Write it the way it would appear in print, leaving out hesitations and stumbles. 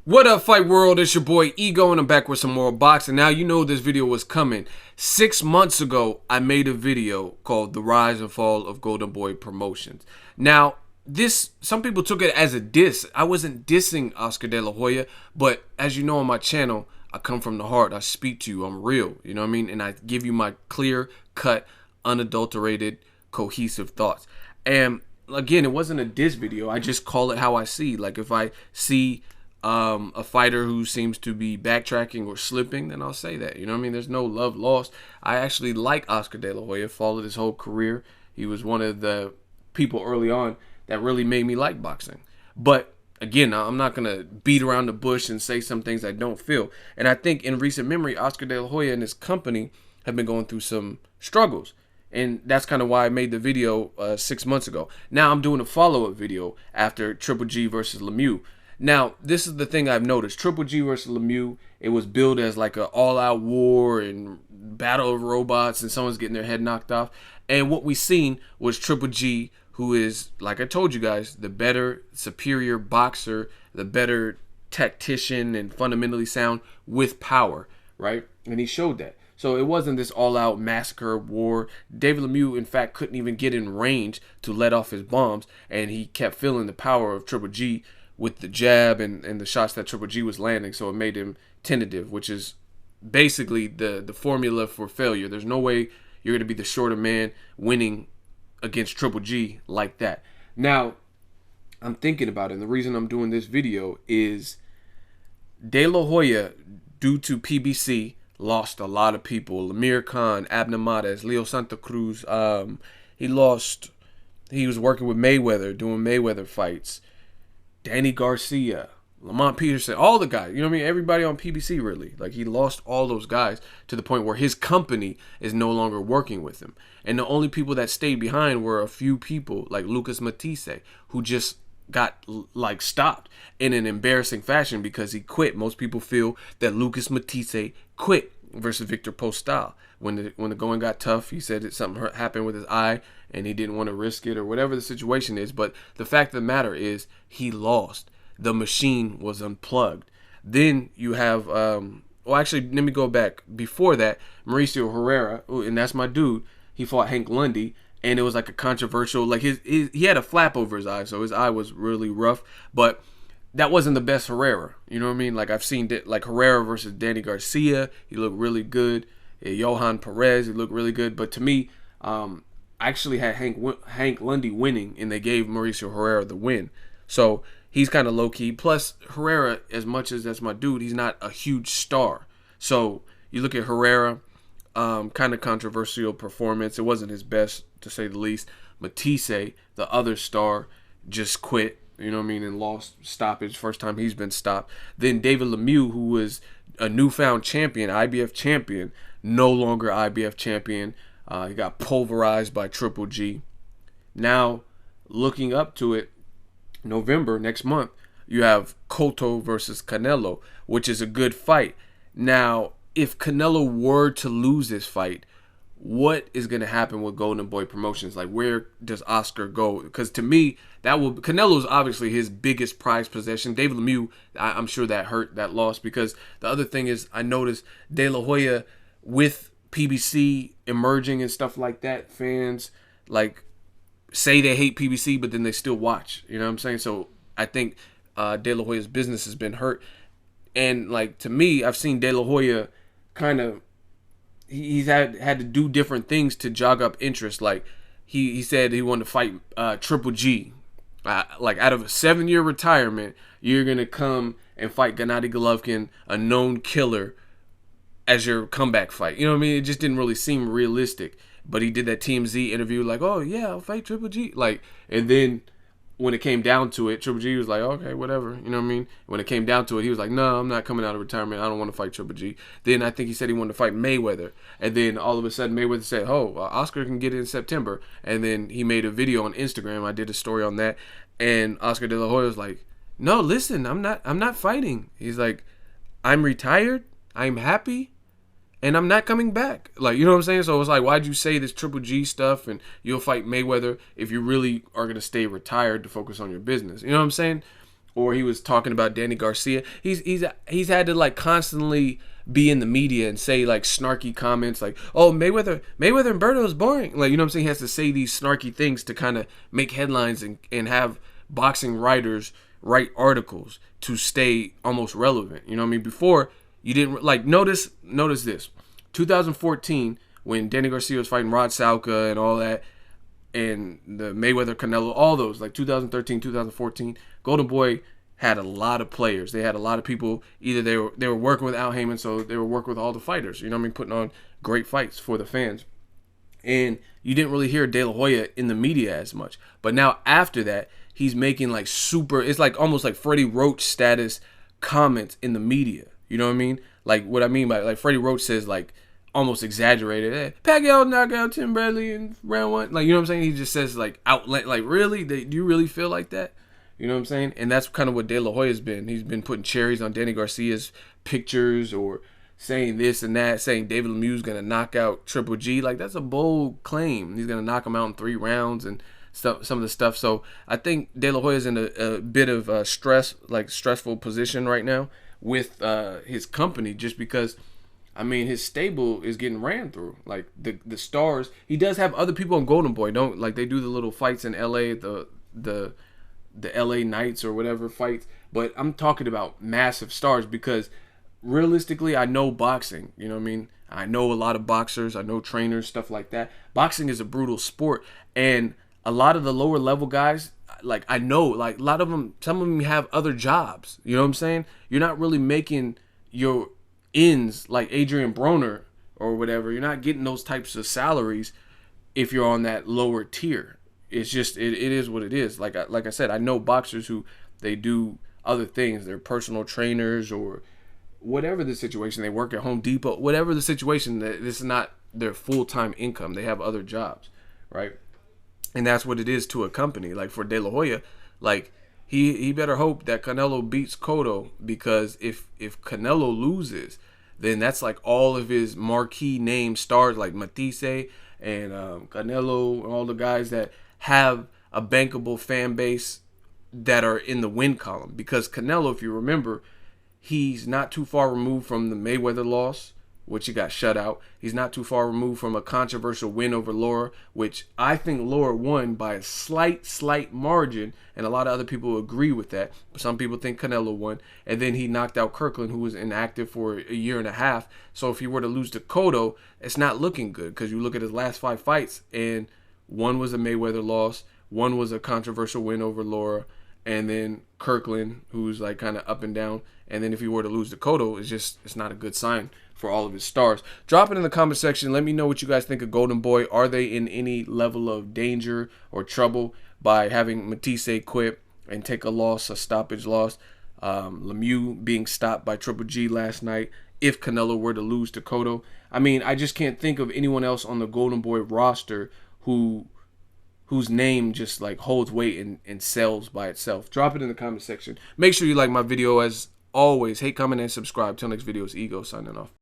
What up, Fight World? It's your boy Ego, and I'm back with some more boxing. Now, you know this video was coming. 6 months ago, I made a video called The Rise and Fall of Golden Boy Promotions. Now, some people took it as a diss. I wasn't dissing Oscar De La Hoya, but as you know on my channel, I come from the heart. I speak to you. I'm real, you know what I mean? And I give you my clear-cut, unadulterated, cohesive thoughts. And again, it wasn't a diss video. I just call it how I see. Like, if I see a fighter who seems to be backtracking or slipping, then I'll say that. You know what I mean? There's no love lost. I actually like Oscar De La Hoya, followed his whole career. He was one of the people early on that really made me like boxing. But again, I'm not going to beat around the bush and say some things I don't feel. And I think in recent memory, Oscar De La Hoya and his company have been going through some struggles. And that's kind of why I made the video 6 months ago. Now I'm doing a follow-up video after Triple G versus Lemieux. Now, this is the thing I've noticed. Triple G versus Lemieux, it was billed as like an all-out war and battle of robots and someone's getting their head knocked off. And what we seen was Triple G, who is, like I told you guys, the better, superior boxer, the better tactician and fundamentally sound with power, right? And he showed that. So it wasn't this all-out massacre war. David Lemieux, in fact, couldn't even get in range to let off his bombs, and he kept feeling the power of Triple G with the jab and the shots that Triple G was landing, so it made him tentative, which is basically the formula for failure. There's no way you're going to be the shorter man winning against Triple G like that. Now, I'm thinking about it, and the reason I'm doing this video is De La Hoya, due to PBC, lost a lot of people. Lemieux Khan, Abner Matthysse, Leo Santa Cruz. He was working with Mayweather, doing Mayweather fights. Danny Garcia, Lamont Peterson, all the guys, you know what I mean? Everybody on PBC, really. Like, he lost all those guys to the point where his company is no longer working with him. And the only people that stayed behind were a few people, like Lucas Matthysse, who just got, like, stopped in an embarrassing fashion because he quit. Most people feel that Lucas Matthysse quit versus Victor Postal. When the going got tough, he said that something happened with his eye and he didn't want to risk it or whatever the situation is. But the fact of the matter is he lost. The machine was unplugged. Then you have, well, actually, let me go back. Before that, Mauricio Herrera, and that's my dude, he fought Hank Lundy, and it was like a controversial, like he had a flap over his eye, so his eye was really rough, but that wasn't the best Herrera. You know what I mean? Like, I've seen like Herrera versus Danny Garcia, he looked really good. Johan Perez, he looked really good. But to me, I actually had Hank Lundy winning, and they gave Mauricio Herrera the win. So he's kind of low-key. Plus, Herrera, as much as that's my dude, he's not a huge star. So you look at Herrera, kind of controversial performance. It wasn't his best, to say the least. Matthysse, the other star, just quit, you know what I mean, and lost stoppage. First time he's been stopped. Then David Lemieux, who was a newfound champion, IBF champion, no longer IBF champion. He got pulverized by Triple G. Now, looking up to it, November, next month, you have Cotto versus Canelo, which is a good fight. Now, if Canelo were to lose this fight, what is going to happen with Golden Boy Promotions? Like, where does Oscar go? Because to me, Canelo is obviously his biggest prized possession. David Lemieux, I'm sure that hurt, that loss, because the other thing is, I noticed De La Hoya, with PBC emerging and stuff like that, fans like say they hate PBC, but then they still watch. You know what I'm saying? So I think De La Hoya's business has been hurt. And like, to me, I've seen De La Hoya kind of, he's had to do different things to jog up interest. Like, he said he wanted to fight Triple G. Like, out of a 7-year retirement, you're gonna come and fight Gennady Golovkin, a known killer, as your comeback fight. You know what I mean? It just didn't really seem realistic. But he did that TMZ interview like, oh yeah, I'll fight Triple G. Like, and then when it came down to it, Triple G was like, okay, whatever. You know what I mean? When it came down to it, he was like, no, I'm not coming out of retirement. I don't want to fight Triple G. Then I think he said he wanted to fight Mayweather. And then all of a sudden Mayweather said, oh, Oscar can get it in September. And then he made a video on Instagram. I did a story on that. And Oscar De La Hoya was like, no, listen, I'm not fighting. He's like, I'm retired. I'm happy. And I'm not coming back. Like, you know what I'm saying? So it's like, why'd you say this Triple G stuff and you'll fight Mayweather if you really are going to stay retired to focus on your business? You know what I'm saying? or he was talking about Danny Garcia. He's had to like constantly be in the media and say like snarky comments like, "Oh, Mayweather and Berto is boring." Like, you know what I'm saying? He has to say these snarky things to kind of make headlines and have boxing writers write articles to stay almost relevant. You know what I mean? Before, you didn't like notice this. 2014, when Danny Garcia was fighting Rod Salka and all that, and the Mayweather Canelo, all those, like 2013, 2014, Golden Boy had a lot of players. They had a lot of people. Either they were working with Al Heyman, so they were working with all the fighters. You know what I mean? Putting on great fights for the fans. And you didn't really hear De La Hoya in the media as much. But now after that, he's making like super, it's like almost like Freddie Roach status comments in the media. You know what I mean? Like what I mean by like Freddie Roach says like almost exaggerated. Hey, Pacquiao knocked out Tim Bradley in round 1. Like, you know what I'm saying? He just says like outlet, like really? Do you really feel like that? You know what I'm saying? And that's kind of what De La Hoya's been. He's been putting cherries on Danny Garcia's pictures or saying this and that, saying David Lemieux going to knock out Triple G. Like, that's a bold claim. He's going to knock him out in 3 rounds and stuff, some of the stuff. So I think De La Hoya's in a bit of a stressful position right now with his company, just because, I mean, his stable is getting ran through. Like, the stars, he does have other people on Golden Boy. Don't, like, they do the little fights in LA, the LA Knights or whatever fights, but I'm talking about massive stars, because realistically, I know boxing, you know what I mean? I know a lot of boxers, I know trainers, stuff like that. Boxing is a brutal sport, and a lot of the lower level guys, like, I know, like, a lot of them, some of them have other jobs, you know what I'm saying? You're not really making your ends like Adrian Broner or whatever. You're not getting those types of salaries if you're on that lower tier. It's just, it is what it is. Like I said, I know boxers who, they do other things. They're personal trainers or whatever the situation. They work at Home Depot. Whatever the situation, this is not their full-time income. They have other jobs, right? And that's what it is to a company. Like for De La Hoya, like he better hope that Canelo beats Cotto, because if Canelo loses, then that's like all of his marquee name stars like Matthysse and Canelo and all the guys that have a bankable fan base that are in the win column. Because Canelo, if you remember, he's not too far removed from the Mayweather loss, which he got shut out. He's not too far removed from a controversial win over Lara, which I think Lara won by a slight margin, and a lot of other people agree with that. But some people think Canelo won. And then he knocked out Kirkland, who was inactive for a year and a half. So if he were to lose to Cotto, it's not looking good, because you look at his last 5 fights, and one was a Mayweather loss, one was a controversial win over Lara, and then Kirkland, who's like kind of up and down. And then if he were to lose to Cotto, it's not a good sign for all of his stars. Drop it in the comment section. Let me know what you guys think of Golden Boy. Are they in any level of danger or trouble by having Matthysse quit and take a loss, a stoppage loss? Lemieux being stopped by Triple G last night. If Canelo were to lose to Cotto, I mean, I just can't think of anyone else on the Golden Boy roster whose name just like holds weight and sells by itself. Drop it in the comment section. Make sure you like my video. As always, hate, comment, and subscribe. Till next video, it's Ego signing off.